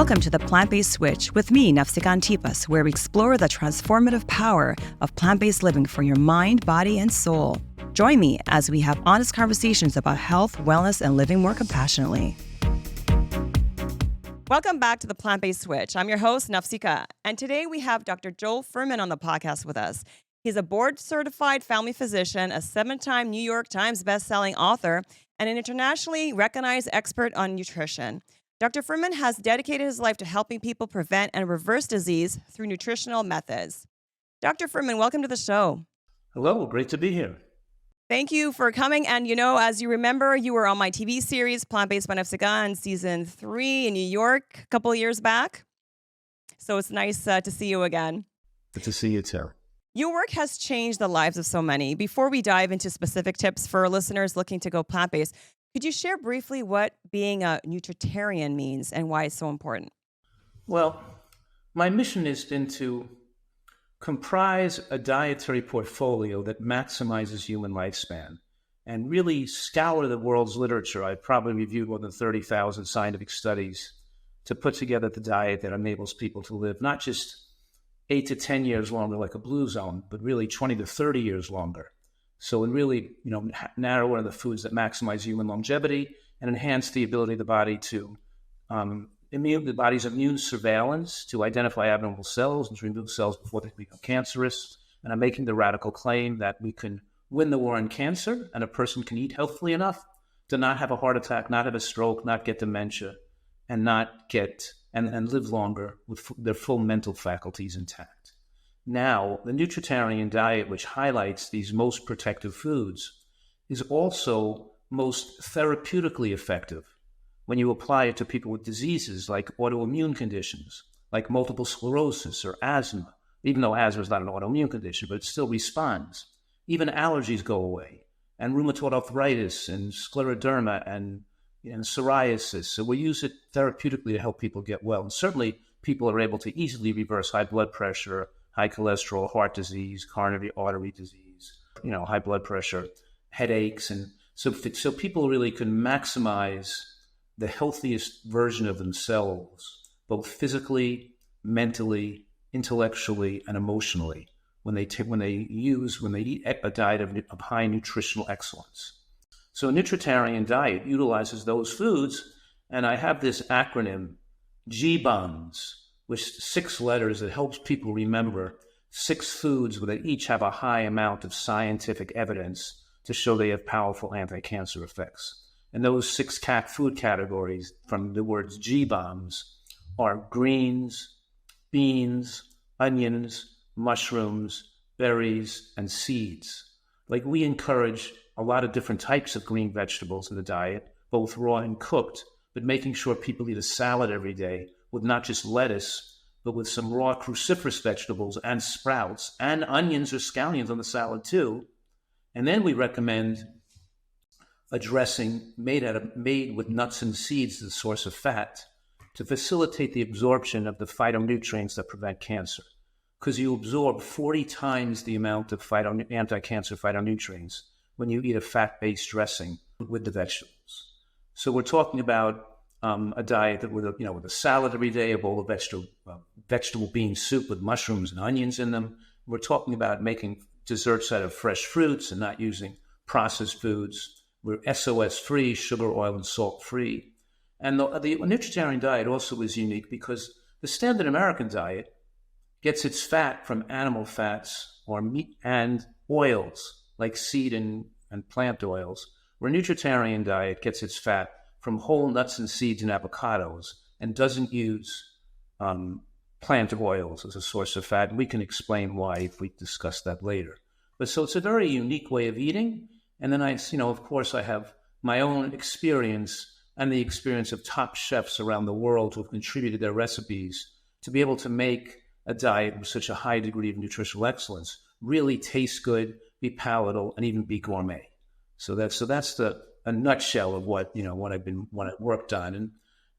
Welcome to the Plant-Based Switch with me, Nafsika Antipas, where we explore the transformative power of plant-based living for your mind, body, and soul. Join me as we have honest conversations about health, wellness, and living more compassionately. Welcome back to the Plant-Based Switch. I'm your host, Nafsika, and today we have Dr. Joel Fuhrman on the podcast with us. He's a board-certified family physician, a 7-time New York Times bestselling author, and an internationally recognized expert on nutrition. Dr. Fuhrman has dedicated his life to helping people prevent and reverse disease through nutritional methods. Dr. Fuhrman, welcome to the show. Hello, great to be here. Thank you for coming. And, as you remember, you were on my TV series, Plant-Based by Nafsika, in season 3 in New York a couple of years back. So it's nice to see you again. Good to see you, too. Your work has changed the lives of so many. Before we dive into specific tips for listeners looking to go plant-based, could you share briefly what being a nutritarian means and why it's so important? Well, my mission has been to comprise a dietary portfolio that maximizes human lifespan and really scour the world's literature. I've probably reviewed more than 30,000 scientific studies to put together the diet that enables people to live not just 8 to 10 years longer like a blue zone, but really 20 to 30 years longer. So in really, narrow one of the foods that maximize human longevity and enhance the ability of the body to the body's immune surveillance to identify abnormal cells and to remove cells before they become cancerous. And I'm making the radical claim that we can win the war on cancer, and a person can eat healthfully enough to not have a heart attack, not have a stroke, not get dementia, and not get and live longer with their full mental faculties intact. Now, the nutritarian diet, which highlights these most protective foods, is also most therapeutically effective when you apply it to people with diseases like autoimmune conditions, like multiple sclerosis or asthma, even though asthma is not an autoimmune condition, but it still responds. Even allergies go away, and rheumatoid arthritis and scleroderma and psoriasis. So we use it therapeutically to help people get well. And certainly people are able to easily reverse high blood pressure, high cholesterol, heart disease, coronary artery disease, high blood pressure, headaches. And so people really can maximize the healthiest version of themselves, both physically, mentally, intellectually, and emotionally when they eat a diet of high nutritional excellence. So a nutritarian diet utilizes those foods, and I have this acronym, GBOMS, which 6 letters that helps people remember 6 foods that each have a high amount of scientific evidence to show they have powerful anti-cancer effects. And those 6 food categories from the words GBOMS are greens, beans, onions, mushrooms, berries, and seeds. Like, we encourage a lot of different types of green vegetables in the diet, both raw and cooked, but making sure people eat a salad every day with not just lettuce, but with some raw cruciferous vegetables and sprouts and onions or scallions on the salad too. And then we recommend a dressing made with nuts and seeds as a source of fat to facilitate the absorption of the phytonutrients that prevent cancer. Because you absorb 40 times the amount of anti-cancer phytonutrients when you eat a fat-based dressing with the vegetables. So we're talking about a diet that with a salad every day, a bowl of vegetable bean soup with mushrooms and onions in them. We're talking about making desserts out of fresh fruits and not using processed foods. We're SOS-free, sugar, oil, and salt-free. And the nutritarian diet also is unique because the standard American diet gets its fat from animal fats or meat and oils like seed and plant oils, where a nutritarian diet gets its fat from whole nuts and seeds and avocados and doesn't use plant oils as a source of fat. And we can explain why if we discuss that later. But so it's a very unique way of eating. And then of course, I have my own experience and the experience of top chefs around the world who have contributed their recipes to be able to make a diet with such a high degree of nutritional excellence really taste good, be palatable, and even be gourmet. So that's a nutshell of what I've worked on.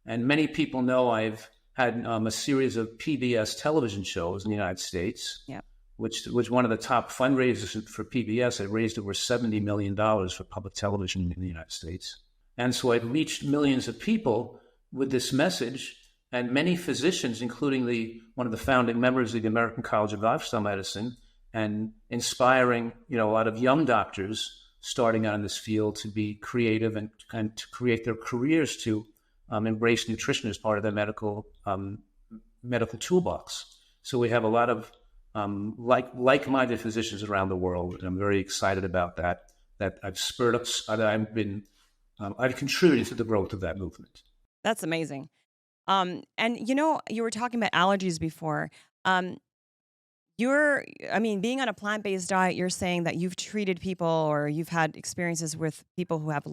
And many people know I've had a series of PBS television shows in the United States. Yeah. Which was one of the top fundraisers for PBS. I raised over $70 million for public television in the United States. And so I've reached millions of people with this message. And many physicians, including one of the founding members of the American College of Lifestyle Medicine, and inspiring, a lot of young doctors starting out in this field to be creative and to create their careers to embrace nutrition as part of their medical toolbox. So we have a lot of like-minded physicians around the world, and I'm very excited about that. That I've spurred up. I've contributed to the growth of that movement. That's amazing. And you were talking about allergies before. Being on a plant-based diet, you're saying that you've treated people or you've had experiences with people who have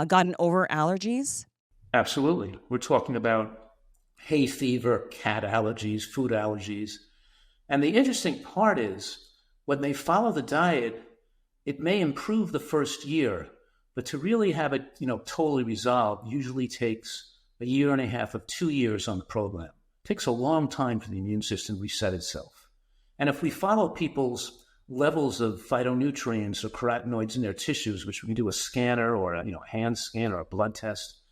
gotten over allergies. Absolutely. We're talking about hay fever, cat allergies, food allergies. And the interesting part is when they follow the diet, it may improve the first year, but to really have it, totally resolved usually takes a year and a half of 2 years on the program. It takes a long time for the immune system to reset itself. And if we follow people's levels of phytonutrients or carotenoids in their tissues, which we can do a scanner or a hand scan or a blood test,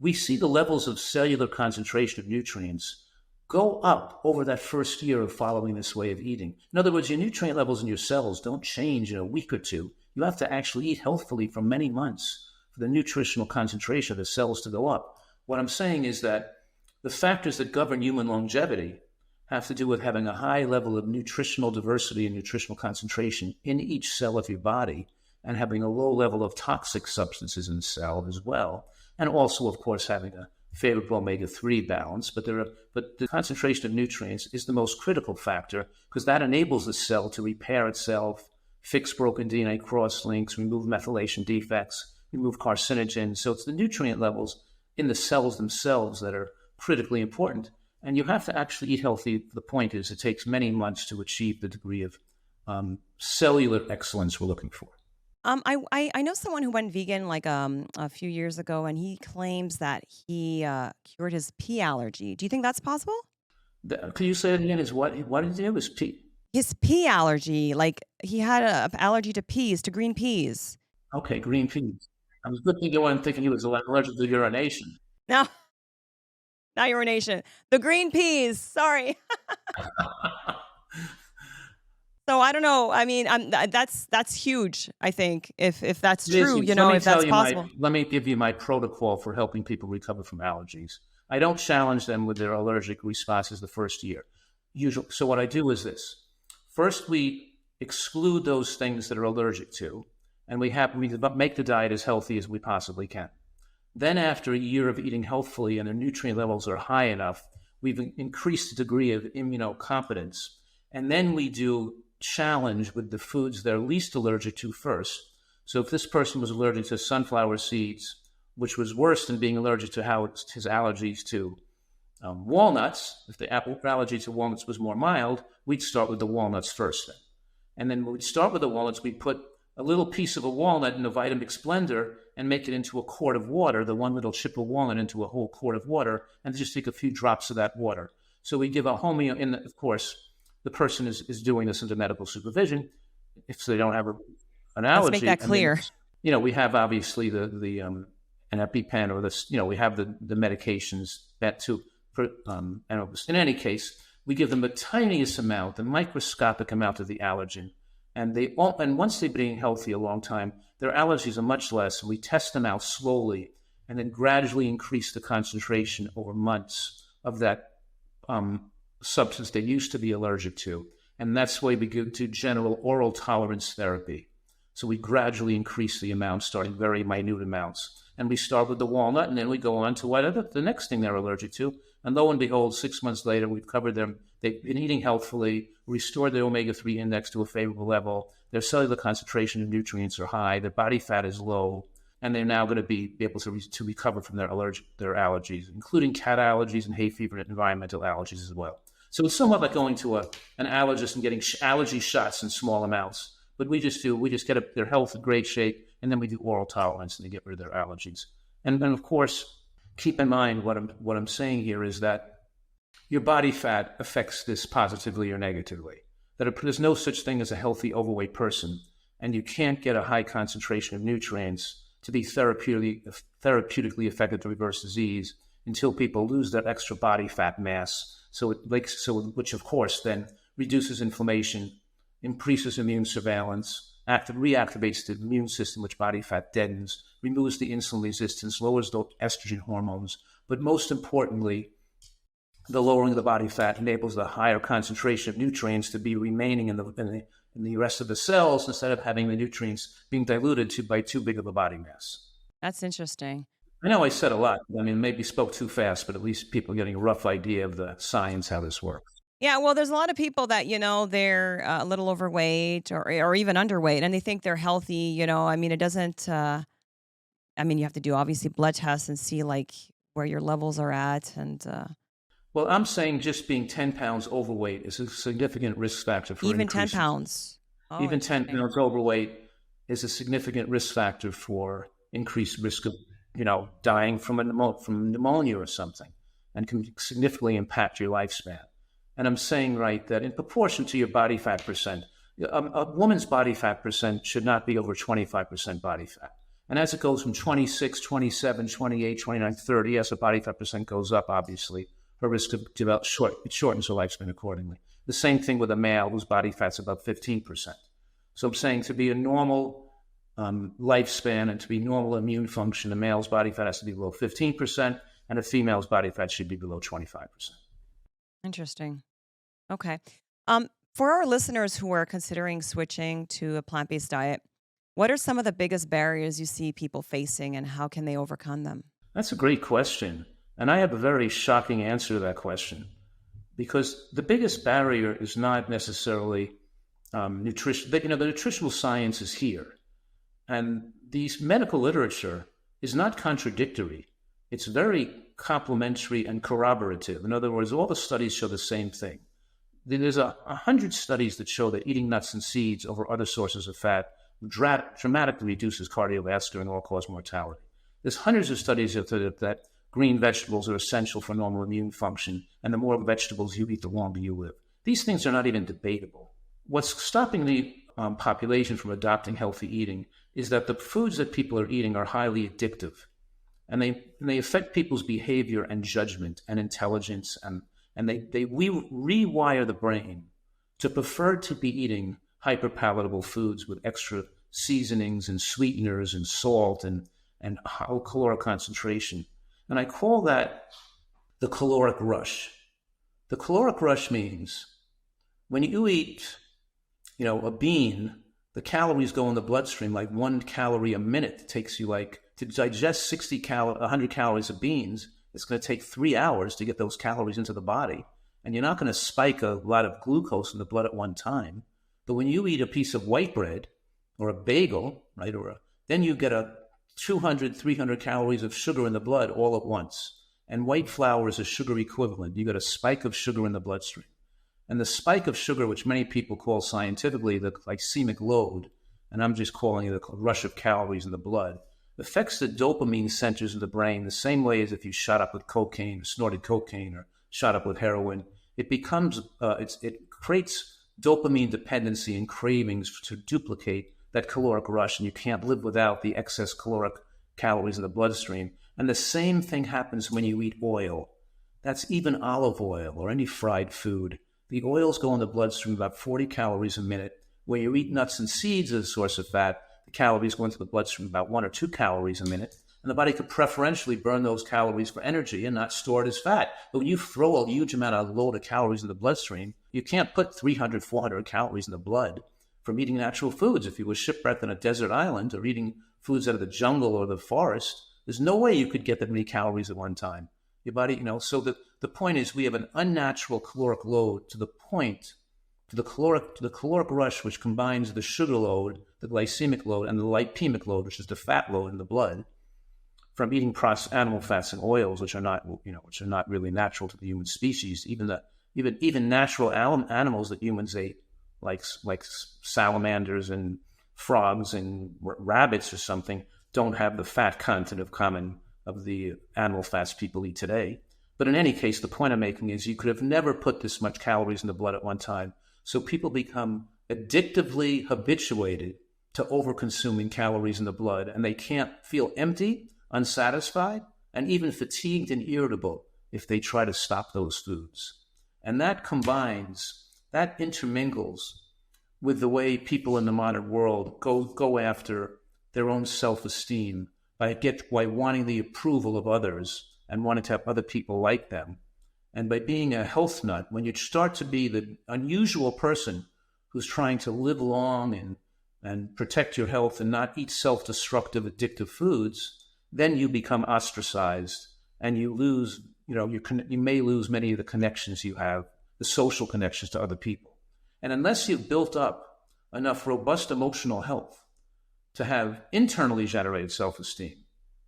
we see the levels of cellular concentration of nutrients go up over that first year of following this way of eating. In other words, your nutrient levels in your cells don't change in a week or two. You have to actually eat healthfully for many months for the nutritional concentration of the cells to go up. What I'm saying is that the factors that govern human longevity have to do with having a high level of nutritional diversity and nutritional concentration in each cell of your body, and having a low level of toxic substances in the cell as well. And also, of course, having a favorable omega-3 balance. But the concentration of nutrients is the most critical factor, because that enables the cell to repair itself, fix broken DNA cross-links, remove methylation defects, remove carcinogens. So it's the nutrient levels in the cells themselves that are critically important. And you have to actually eat healthy. The point is, it takes many months to achieve the degree of cellular excellence we're looking for. I know someone who went vegan a few years ago, and he claims that he cured his pea allergy. Do you think that's possible? Could you say it again? What did he do? His pea? His pea allergy. Like, he had an allergy to peas, to green peas. Okay, green peas. I was looking at one thinking he was allergic to urination. No, not urination. The green peas. Sorry. So I don't know. I mean, that's huge. I think if that's true, if that's possible. Let me give you my protocol for helping people recover from allergies. I don't challenge them with their allergic responses the first year. So what I do is this: first, we exclude those things that are allergic to, and we make the diet as healthy as we possibly can. Then, after a year of eating healthfully and their nutrient levels are high enough, we've increased the degree of immunocompetence, and then we do challenge with the foods they're least allergic to first. So if this person was allergic to sunflower seeds, which was worse than being allergic to his allergies to walnuts, if the allergy to walnuts was more mild, we'd start with the walnuts first then. And then when we'd start with the walnuts, we'd put a little piece of a walnut in a Vitamix blender and make it into a quart of water, the one little chip of walnut into a whole quart of water, and just take a few drops of that water. So we give a of course, the person is doing this under medical supervision if they don't have an allergy. Let's make that clear. Then, we have obviously an EpiPen or this. We have the medications that in any case, we give them the tiniest amount, the microscopic amount of the allergen, and once they've been eating healthy a long time, their allergies are much less. And we test them out slowly, and then gradually increase the concentration over months of that substance they used to be allergic to. And that's why we go to general oral tolerance therapy. So we gradually increase the amount, starting very minute amounts. And we start with the walnut, and then we go on to the next thing they're allergic to. And lo and behold, 6 months later, we've covered them. They've been eating healthfully, restored their omega-3 index to a favorable level. Their cellular concentration of nutrients are high. Their body fat is low. And they're now going to be able to recover from their allergies, including cat allergies and hay fever and environmental allergies as well. So it's somewhat like going to an allergist and getting allergy shots in small amounts. But we just get their health in great shape, and then we do oral tolerance, and they get rid of their allergies. And then, of course, keep in mind what I'm saying here is that your body fat affects this positively or negatively. That there's no such thing as a healthy overweight person, and you can't get a high concentration of nutrients to be therapeutically effective to reverse disease until people lose their extra body fat mass. Which of course then reduces inflammation, increases immune surveillance, reactivates the immune system, which body fat deadens, removes the insulin resistance, lowers the estrogen hormones. But most importantly, the lowering of the body fat enables the higher concentration of nutrients to be remaining in the rest of the cells instead of having the nutrients being diluted by too big of a body mass. That's interesting. I know I said a lot. I mean, maybe spoke too fast, but at least people are getting a rough idea of the science, how this works. Yeah, well, there's a lot of people that, they're a little overweight or even underweight, and they think they're healthy. I mean, it doesn't, you have to do obviously blood tests and see like where your levels are at. And well, I'm saying just being 10 pounds overweight is a significant risk factor for even increasing. 10 pounds. Oh, even 10 pounds overweight is a significant risk factor for increased risk of, dying from pneumonia or something, and can significantly impact your lifespan. And I'm saying, right, that in proportion to your body fat percent, a woman's body fat percent should not be over 25% body fat. And as it goes from 26, 27, 28, 29, 30, as the body fat percent goes up, obviously, her risk of develop it shortens her lifespan accordingly. The same thing with a male whose body fat's above 15%. So I'm saying to be a normal lifespan and to be normal immune function, a male's body fat has to be below 15%, and a female's body fat should be below 25%. Interesting. Okay. For our listeners who are considering switching to a plant-based diet, what are some of the biggest barriers you see people facing, and how can they overcome them? That's a great question. And I have a very shocking answer to that question, because the biggest barrier is not necessarily nutrition. The nutritional science is here. And the medical literature is not contradictory. It's very complementary and corroborative. In other words, all the studies show the same thing. There's 100 studies that show that eating nuts and seeds over other sources of fat dramatically reduces cardiovascular and all-cause mortality. There's hundreds of studies that green vegetables are essential for normal immune function, and the more vegetables you eat, the longer you live. These things are not even debatable. What's stopping the population from adopting healthy eating is that the foods that people are eating are highly addictive, and they affect people's behavior and judgment and intelligence, and we rewire the brain to prefer to be eating hyperpalatable foods with extra seasonings and sweeteners and salt and high caloric concentration. And I call that the caloric rush. The caloric rush means when you eat, a bean, the calories go in the bloodstream like 1 calorie a minute. It takes you to digest 100 calories of beans, it's going to take 3 hours to get those calories into the body. And you're not going to spike a lot of glucose in the blood at one time. But when you eat a piece of white bread or a bagel, right, then you get 200, 300 calories of sugar in the blood all at once. And white flour is a sugar equivalent. You get a spike of sugar in the bloodstream. And the spike of sugar, which many people call scientifically the glycemic load, and I'm just calling it a rush of calories in the blood, affects the dopamine centers of the brain the same way as if you shot up with cocaine, or snorted cocaine, or shot up with heroin. It becomes, it creates dopamine dependency and cravings to duplicate that caloric rush, and you can't live without the excess caloric calories in the bloodstream. And the same thing happens when you eat oil. That's even olive oil or any fried food. The oils go in the bloodstream about 40 calories a minute. When you eat nuts and seeds as a source of fat, the calories go into the bloodstream about 1 or 2 calories a minute. And the body could preferentially burn those calories for energy and not store it as fat. But when you throw a huge amount of load of calories in the bloodstream, you can't put 300, 400 calories in the blood from eating natural foods. If you were shipwrecked on a desert island or eating foods out of the jungle or the forest, there's no way you could get that many calories at one time. Your body, so the point is we have an unnatural caloric load to the caloric rush, which combines the sugar load, the glycemic load, and the lipemic load, which is the fat load in the blood, from eating processed animal fats and oils, which are not really natural to the human species. Even natural animals that humans ate, like salamanders and frogs and rabbits or something, don't have the fat content of the animal fats people eat today. But in any case, the point I'm making is you could have never put this much calories in the blood at one time. So people become addictively habituated to over-consuming calories in the blood, and they can't feel empty, unsatisfied, and even fatigued and irritable if they try to stop those foods. And that intermingles with the way people in the modern world go after their own self-esteem by wanting the approval of others and wanting to have other people like them. And by being a health nut, when you start to be the unusual person who's trying to live long and protect your health and not eat self-destructive, addictive foods, then you become ostracized and you lose, you may lose many of the connections you have, the social connections to other people. And unless you've built up enough robust emotional health to have internally generated self-esteem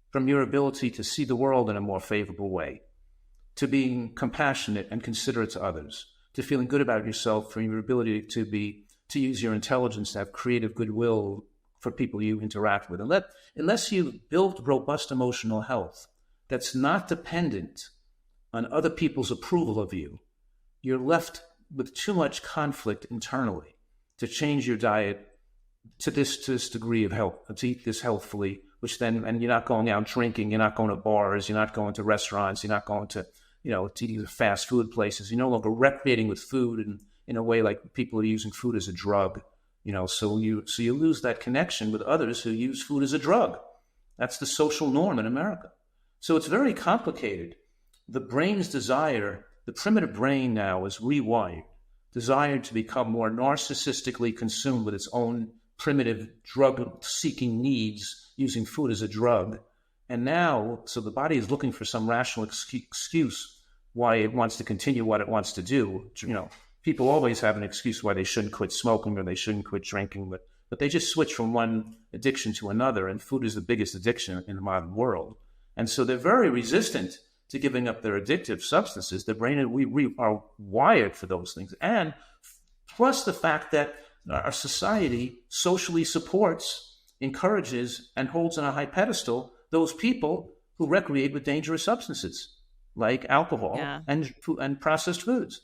from your ability to see the world in a more favorable way, to being compassionate and considerate to others, to feeling good about yourself from your ability to use your intelligence to have creative goodwill for people you interact with. And unless you build robust emotional health that's not dependent on other people's approval of you, you're left with too much conflict internally to change your diet to this degree of health, to eat this healthfully, and you're not going out drinking, you're not going to bars, you're not going to restaurants, you're not going to eating fast food places. You're no longer recreating with food in a way like people are using food as a drug. So you lose that connection with others who use food as a drug. That's the social norm in America. So it's very complicated. The brain's desire, the primitive brain now is rewired, desired to become more narcissistically consumed with its own primitive drug-seeking needs, using food as a drug. And now, so the body is looking for some rational excuse why it wants to continue what it wants to do. People always have an excuse why they shouldn't quit smoking or they shouldn't quit drinking, but they just switch from one addiction to another, and food is the biggest addiction in the modern world. And so they're very resistant to giving up their addictive substances. The brain, we are wired for those things. And plus the fact that our society socially supports, encourages, and holds on a high pedestal those people who recreate with dangerous substances like alcohol and processed foods.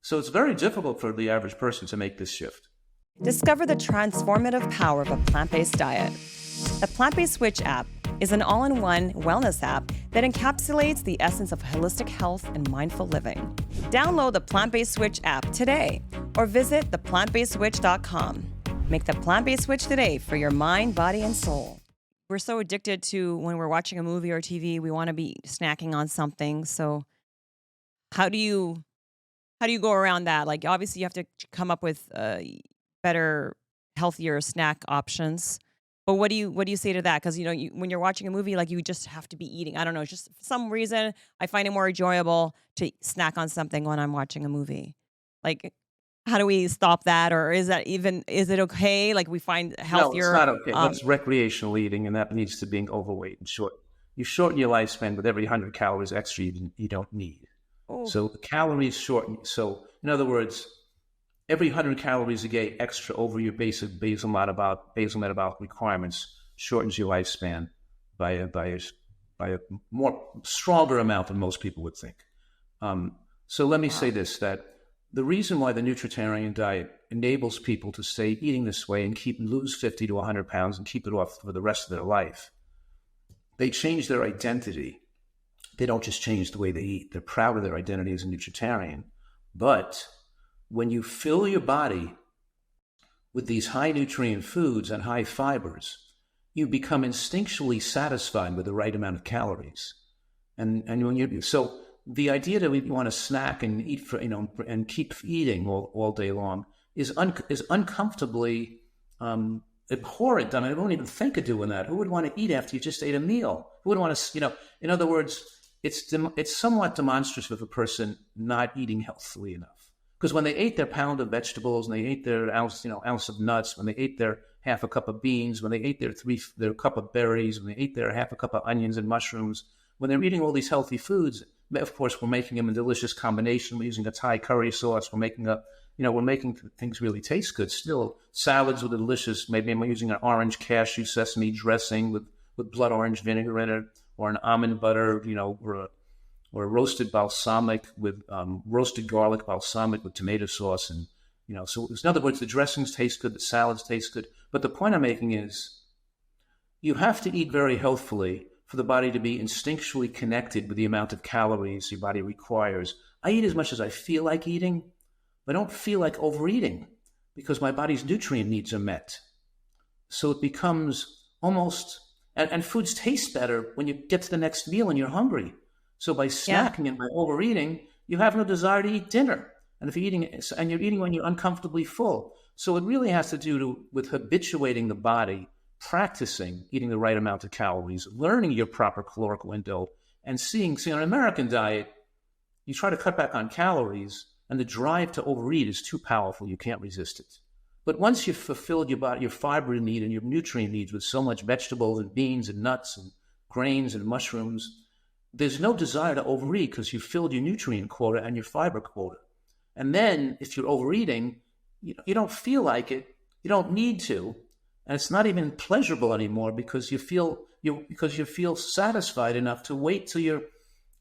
So it's very difficult for the average person to make this shift. Discover the transformative power of a plant-based diet. The Plant-Based Switch app is an all-in-one wellness app that encapsulates the essence of holistic health and mindful living. Download the Plant-Based Switch app today or visit theplantbasedswitch.com. Make the Plant-Based Switch today for your mind, body, and soul. We're so addicted to when we're watching a movie or TV, we want to be snacking on something. So how do you go around that? Like, obviously you have to come up with better, healthier snack options. But what do you say to that? Because, when you're watching a movie, like, you just have to be eating. I don't know, just for some reason, I find it more enjoyable to snack on something when I'm watching a movie. Like, how do we stop that? Or is it okay? Like, we find healthier. No, it's not okay. That's recreational eating, and that leads to being overweight and short. You shorten your lifespan with every 100 calories extra you don't need. Oh. So the calories shorten. So in other words, every 100 calories a day extra over your basic basal metabolic requirements shortens your lifespan by a more stronger amount than most people would think. So let me say this, that the reason why the nutritarian diet enables people to stay eating this way and lose 50 to 100 pounds and keep it off for the rest of their life, they change their identity. They don't just change the way they eat. They're proud of their identity as a nutritarian. But when you fill your body with these high nutrient foods and high fibers, you become instinctually satisfied with the right amount of calories. So the idea that we want to snack and eat and keep eating all day long is uncomfortably abhorrent. I mean, I don't even think of doing that. Who would want to eat after you just ate a meal? Who would want to, in other words, it's somewhat demonstrative of a person not eating healthily enough. Because when they ate their pound of vegetables, and they ate their ounce of nuts, when they ate their half a cup of beans, when they ate their cup of berries, when they ate their half a cup of onions and mushrooms, when they're eating all these healthy foods, of course, we're making them in delicious combination. We're using a Thai curry sauce. We're making things really taste good. Still, salads with delicious. Maybe I'm using an orange cashew sesame dressing with blood orange vinegar in it, or an almond butter, or a roasted balsamic with roasted garlic balsamic with tomato sauce, and So in other words, the dressings taste good, the salads taste good. But the point I'm making is, you have to eat very healthfully for the body to be instinctually connected with the amount of calories your body requires. I eat as much as I feel like eating, but I don't feel like overeating because my body's nutrient needs are met. So it becomes almost, and foods taste better when you get to the next meal and you're hungry. So by snacking and by overeating, you have no desire to eat dinner. And if you're eating when you're uncomfortably full. So it really has to do with habituating the body, practicing eating the right amount of calories, learning your proper caloric window, and seeing on an American diet, you try to cut back on calories, and the drive to overeat is too powerful. You can't resist it. But once you've fulfilled your fiber need and your nutrient needs with so much vegetables and beans and nuts and grains and mushrooms, there's no desire to overeat because you've filled your nutrient quota and your fiber quota. And then if you're overeating, you don't feel like it. You don't need to. And it's not even pleasurable anymore because you feel satisfied enough to wait till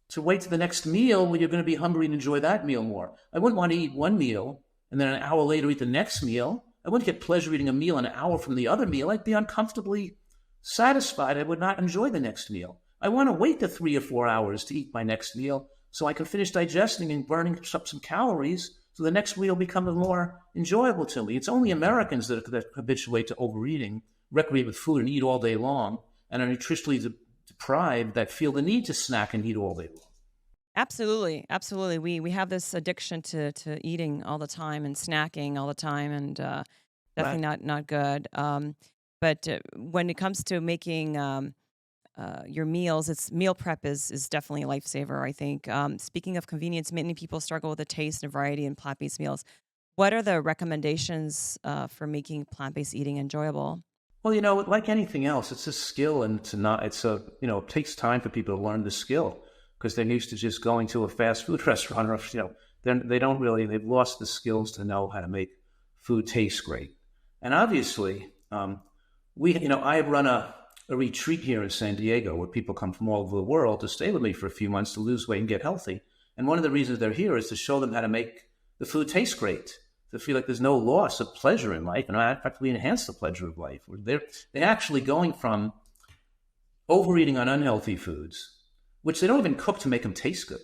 the next meal when you're going to be hungry and enjoy that meal more. I wouldn't want to eat one meal and then an hour later eat the next meal. I wouldn't get pleasure eating a meal an hour from the other meal. I'd be uncomfortably satisfied. I would not enjoy the next meal. I want to wait the 3 or 4 hours to eat my next meal so I can finish digesting and burning up some calories so the next meal becomes more enjoyable to me. It's only Americans that habituate to overeating, recreate with food and eat all day long, and are nutritionally deprived that feel the need to snack and eat all day long. Absolutely. Absolutely. We have this addiction to eating all the time and snacking all the time, and definitely not good. But when it comes to making your meals, meal prep is definitely a lifesaver, I think. Speaking of convenience, many people struggle with the taste and variety in plant-based meals. What are the recommendations for making plant-based eating enjoyable? Well, like anything else, it's a skill, and it takes time for people to learn the skill because they're used to just going to a fast food restaurant, or they've lost the skills to know how to make food taste great. And obviously, I run a retreat here in San Diego where people come from all over the world to stay with me for a few months to lose weight and get healthy. And one of the reasons they're here is to show them how to make the food taste great, to feel like there's no loss of pleasure in life, and in fact, we enhance the pleasure of life. They're actually going from overeating on unhealthy foods, which they don't even cook to make them taste good,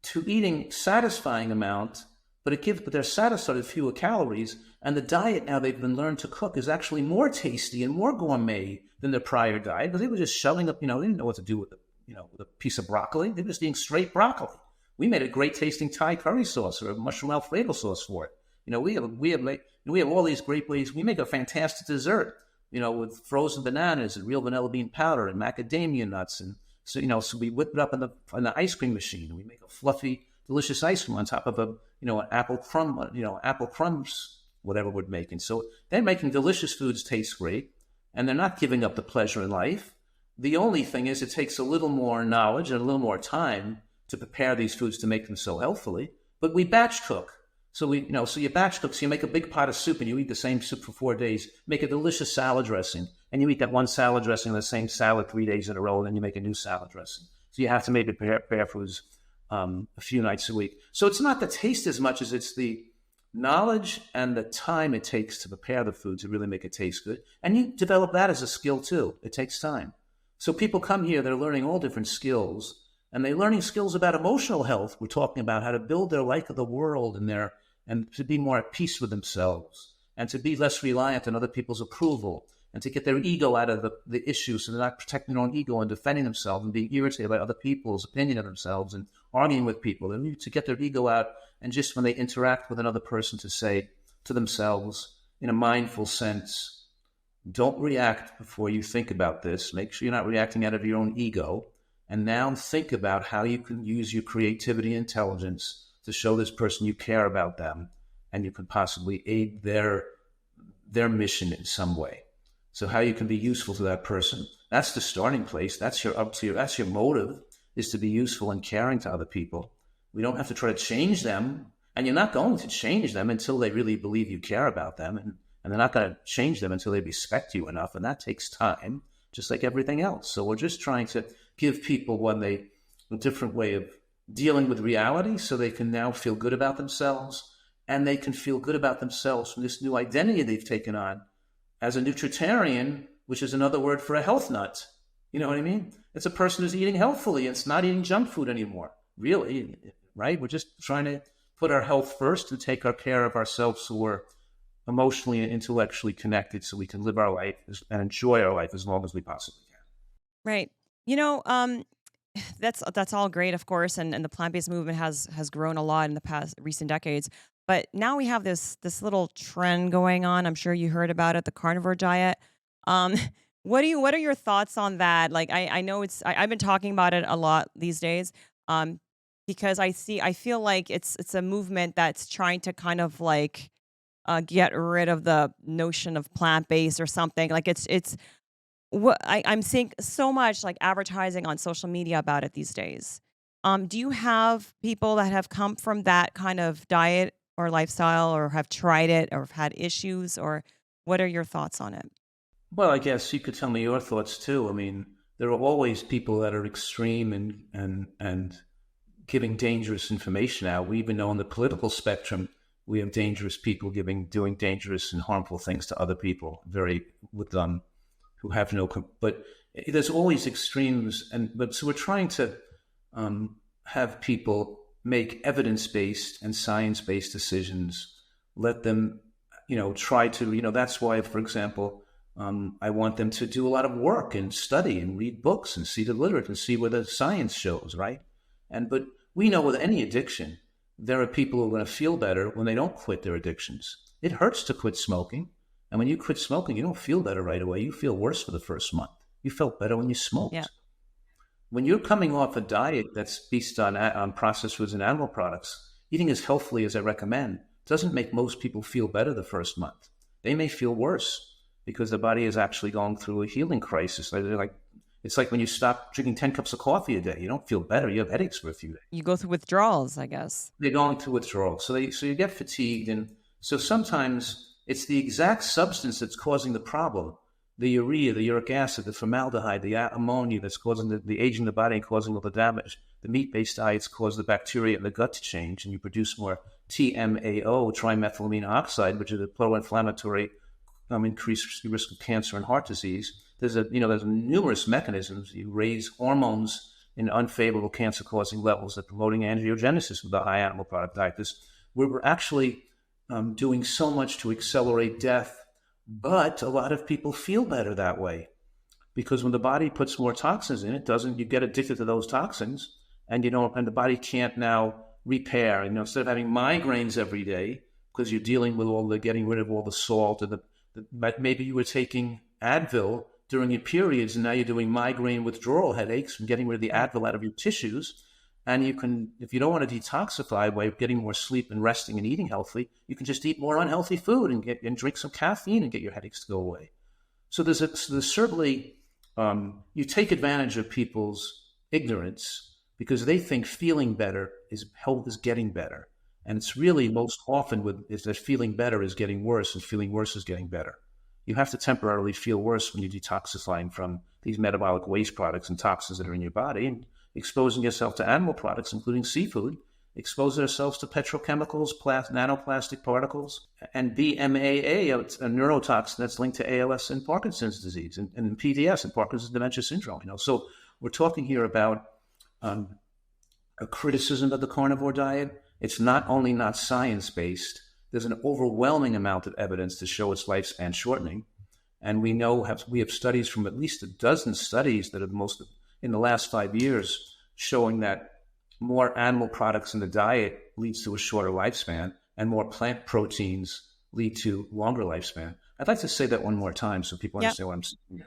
to eating satisfying amount, but they're satisfied with fewer calories, and the diet now they've been learned to cook is actually more tasty and more gourmet than their prior diet, because they were just shoving up, they didn't know what to do with with a piece of broccoli. They were just eating straight broccoli. We made a great tasting Thai curry sauce or a mushroom Alfredo sauce for it. We have all these great ways. We make a fantastic dessert, with frozen bananas and real vanilla bean powder and macadamia nuts, and so we whip it up in the ice cream machine. We make a fluffy, delicious ice cream on top of an apple crumbs, whatever we're making. So they're making delicious foods taste great, and they're not giving up the pleasure in life. The only thing is it takes a little more knowledge and a little more time to prepare these foods to make them so healthfully. But we batch cook. So you batch cook, so you make a big pot of soup and you eat the same soup for 4 days, make a delicious salad dressing, and you eat that one salad dressing, the same salad 3 days in a row, and then you make a new salad dressing. So you have to maybe prepare foods a few nights a week. So it's not the taste as much as it's the knowledge and the time it takes to prepare the food to really make it taste good. And you develop that as a skill too. It takes time. So people come here, they're learning all different skills, and they're learning skills about emotional health. We're talking about how to build their like of the world and to be more at peace with themselves, and to be less reliant on other people's approval, and to get their ego out of the issue so they're not protecting their own ego and defending themselves and being irritated by other people's opinion of themselves and arguing with people. They need to get their ego out, and just when they interact with another person, to say to themselves in a mindful sense, don't react before you think about this. Make sure you're not reacting out of your own ego. And now think about how you can use your creativity and intelligence to show this person you care about them, and you can possibly aid their mission in some way. So how you can be useful to that person. That's the starting place. That's your motive, is to be useful and caring to other people. We don't have to try to change them, and you're not going to change them until they really believe you care about them, and they're not going to change them until they respect you enough, and that takes time, just like everything else. So we're just trying to give people a different way of dealing with reality so they can now feel good about themselves, and they can feel good about themselves from this new identity they've taken on as a nutritarian, which is another word for a health nut. You know what I mean? It's a person who's eating healthfully. It's not eating junk food anymore, really, right? We're just trying to put our health first and take our care of ourselves so we're emotionally and intellectually connected so we can live our life and enjoy our life as long as we possibly can. Right. You know, that's all great, of course, and the plant based movement has grown a lot in the past recent decades. But now we have this little trend going on. I'm sure you heard about it, the carnivore diet. Um, what are your thoughts on that? Like, I know I've been talking about it a lot these days. Um, because I feel like it's a movement that's trying to kind of like get rid of the notion of plant based or something. Like it's what I'm seeing so much like advertising on social media about it these days. Do you have people that have come from that kind of diet or lifestyle or have tried it or have had issues, or what are your thoughts on it? Well, I guess you could tell me your thoughts too. I mean, there are always people that are extreme and giving dangerous information out. We even know on the political spectrum, we have dangerous people doing dangerous and harmful things to other people, very with who have but there's always extremes, but so we're trying to have people make evidence-based and science-based decisions. Let them, try to, that's why, for example, I want them to do a lot of work and study and read books and see the literature and see where the science shows, right? But we know with any addiction, there are people who are going to feel better when they don't quit their addictions. It hurts to quit smoking. And when you quit smoking, you don't feel better right away. You feel worse for the first month. You felt better when you smoked. Yeah. When you're coming off a diet that's based on processed foods and animal products, eating as healthfully as I recommend doesn't make most people feel better the first month. They may feel worse because the body is actually going through a healing crisis. It's like when you stop drinking 10 cups of coffee a day, you don't feel better. You have headaches for a few days. You go through withdrawals, I guess. They're going through withdrawal. So you get fatigued. And so sometimes it's the exact substance that's causing the problem. The urea, the uric acid, the formaldehyde, the ammonia that's causing the aging of the body and causing all the damage. The meat-based diets cause the bacteria in the gut to change, and you produce more TMAO, trimethylamine oxide, which is a pro-inflammatory, increased risk of cancer and heart disease. There's numerous mechanisms. You raise hormones in unfavorable cancer-causing levels that promoting angiogenesis with the high animal product diet. We're actually doing so much to accelerate death, but a lot of people feel better that way because when the body puts more toxins in, you get addicted to those toxins, and the body can't now repair. Instead of having migraines every day because you're dealing with getting rid of all the salt, but maybe you were taking Advil during your periods, and now you're doing migraine withdrawal headaches from getting rid of the Advil out of your tissues. And you can, if you don't want to detoxify by getting more sleep and resting and eating healthy, you can just eat more unhealthy food and drink some caffeine and get your headaches to go away. So there's certainly, you take advantage of people's ignorance because they think feeling better health is getting better. And it's really most often is that feeling better is getting worse and feeling worse is getting better. You have to temporarily feel worse when you're detoxifying from these metabolic waste products and toxins that are in your body, and exposing yourself to animal products, including seafood, exposing ourselves to petrochemicals, nanoplastic particles, and BMAA, a neurotoxin that's linked to ALS and Parkinson's disease, and PDS and Parkinson's dementia syndrome. So we're talking here about a criticism of the carnivore diet. It's not only not science-based, there's an overwhelming amount of evidence to show its lifespan shortening. And we have studies from at least a dozen studies that have in the last 5 years showing that more animal products in the diet leads to a shorter lifespan and more plant proteins lead to longer lifespan. I'd like to say that one more time so people understand what I'm saying.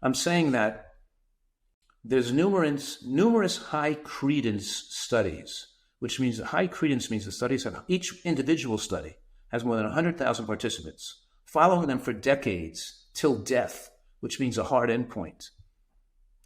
I'm saying that there's numerous high credence studies, which means high credence means the studies have, each individual study has more than 100,000 participants, following them for decades till death, which means a hard endpoint.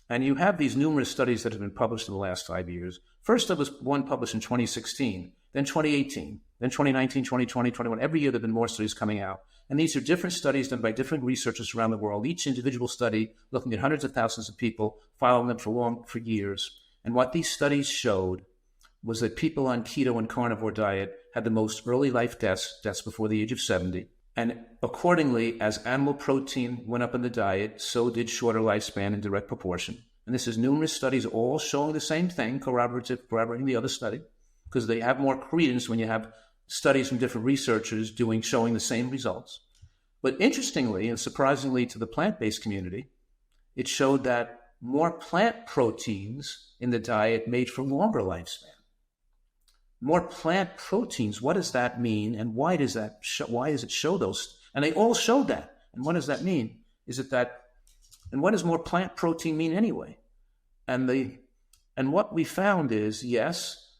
And you have these numerous studies that have been published in the last 5 years. First, there was one published in 2016, then 2018, then 2019, 2020, 21. Every year there have been more studies coming out. And these are different studies done by different researchers around the world, each individual study looking at hundreds of thousands of people, following them for years. And what these studies showed was that people on keto and carnivore diet had the most early life deaths before the age of 70. And accordingly, as animal protein went up in the diet, so did shorter lifespan in direct proportion. And this is numerous studies all showing the same thing, corroborating the other study, because they have more credence when you have studies from different researchers showing the same results. But interestingly and surprisingly to the plant-based community, it showed that more plant proteins in the diet made for longer lifespan. More plant proteins, what does that mean? And why does it show those? And they all showed that. And what does that mean? And what does more plant protein mean anyway? And what we found is, yes,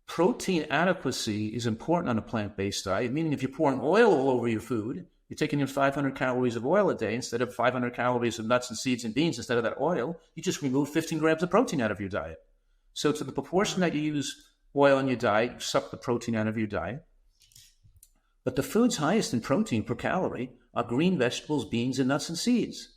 protein adequacy is important on a plant-based diet, meaning if you're pouring oil all over your food, you're taking in 500 calories of oil a day instead of 500 calories of nuts and seeds and beans instead of that oil, you just remove 15 grams of protein out of your diet. So to the proportion that you use oil in your diet, you suck the protein out of your diet. But the foods highest in protein per calorie are green vegetables, beans, and nuts and seeds.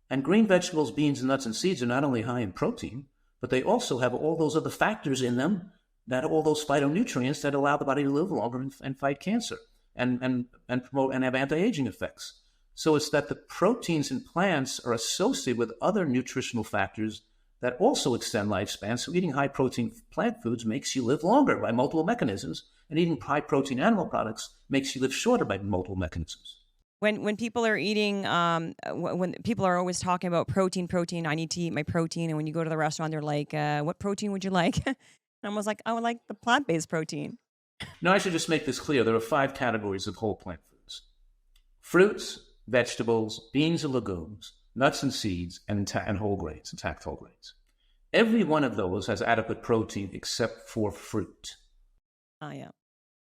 And green vegetables, beans, and nuts and seeds are not only high in protein, but they also have all those other factors in them, that all those phytonutrients that allow the body to live longer and fight cancer and promote and have anti-aging effects. So it's that the proteins in plants are associated with other nutritional factors that also extend lifespan. So eating high protein plant foods makes you live longer by multiple mechanisms, and eating high protein animal products makes you live shorter by multiple mechanisms. When people are eating, when people are always talking about protein, I need to eat my protein. And when you go to the restaurant, they're like, what protein would you like? And I was like, I would like the plant-based protein. Now, I should just make this clear. There are 5 categories of whole plant foods: fruits, vegetables, beans and legumes, nuts and seeds, and whole grains, intact whole grains. Every one of those has adequate protein except for fruit. Oh, yeah.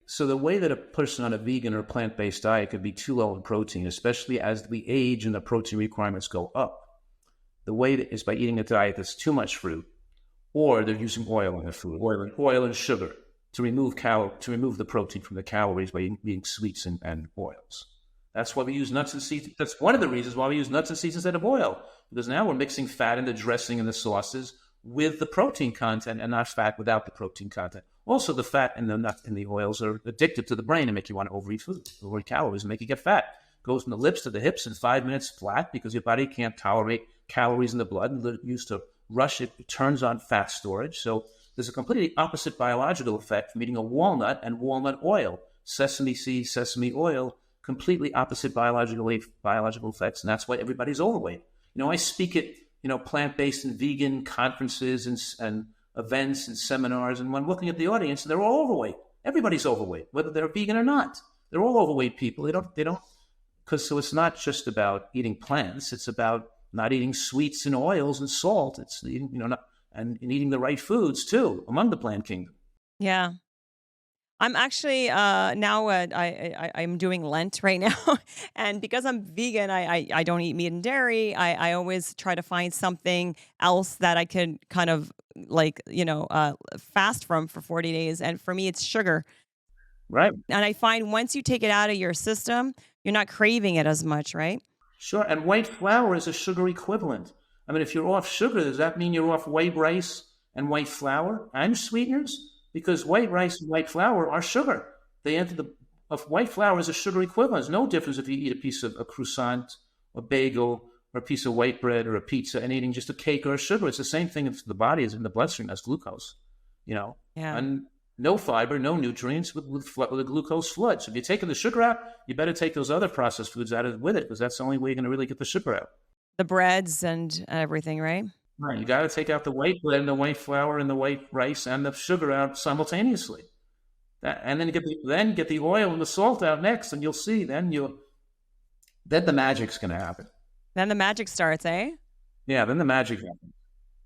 So the way that a person on a vegan or plant-based diet could be too low in protein, especially as we age and the protein requirements go up, the way is by eating a diet that's too much fruit, or they're using oil in their food, oil and sugar to remove the protein from the calories by eating sweets and oils. That's why we use nuts and seeds. That's one of the reasons why we use nuts and seeds instead of oil, because now we're mixing fat in the dressing and the sauces with the protein content and not fat without the protein content. Also, the fat and the nuts and the oils are addictive to the brain and make you want to overeat food, overeat calories, and make you get fat. Goes from the lips to the hips in 5 minutes flat because your body can't tolerate calories in the blood and they're used to rush it. It turns on fat storage. So there's a completely opposite biological effect from eating a walnut and walnut oil. Sesame seeds, sesame oil, completely opposite biological effects, and that's why everybody's overweight. I speak at plant-based and vegan conferences and events and seminars, and when looking at the audience, they're all overweight. Everybody's overweight, whether they're vegan or not. They're all overweight people. So it's not just about eating plants. It's about not eating sweets and oils and salt. It's eating, and eating the right foods too among the plant kingdom. Yeah. I'm actually now I'm doing Lent right now, and because I'm vegan, I don't eat meat and dairy. I always try to find something else that I could kind of fast from for 40 days. And for me, it's sugar. Right. And I find once you take it out of your system, you're not craving it as much, right? Sure. And white flour is a sugar equivalent. I mean, if you're off sugar, does that mean you're off white rice and white flour and sweeteners? Because white rice and white flour are sugar. They enter white flour is a sugar equivalent. There's no difference if you eat a piece of a croissant, a bagel, or a piece of white bread or a pizza and eating just a cake or a sugar. It's the same thing if the body is in the bloodstream as glucose, Yeah. And no fiber, no nutrients with a glucose flood. So if you're taking the sugar out, you better take those other processed foods out with it, because that's the only way you're going to really get the sugar out. The breads and everything, right? Right. You got to take out the white bread and the white flour and the white rice and the sugar out simultaneously. And then get the oil and the salt out next, and you'll see then the magic's going to happen. Then the magic starts, eh? Yeah, then the magic happens.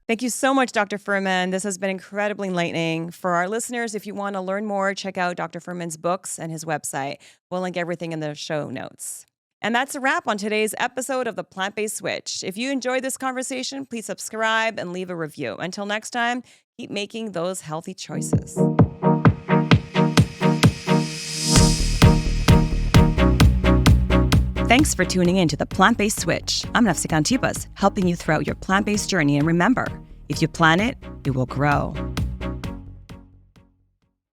Thank you so much, Dr. Fuhrman. This has been incredibly enlightening. For our listeners, if you want to learn more, check out Dr. Fuhrman's books and his website. We'll link everything in the show notes. And that's a wrap on today's episode of The Plant-Based Switch. If you enjoyed this conversation, please subscribe and leave a review. Until next time, keep making those healthy choices. Thanks for tuning in to The Plant-Based Switch. I'm Nafsika Antipas, helping you throughout your plant-based journey. And remember, if you plant it, it will grow.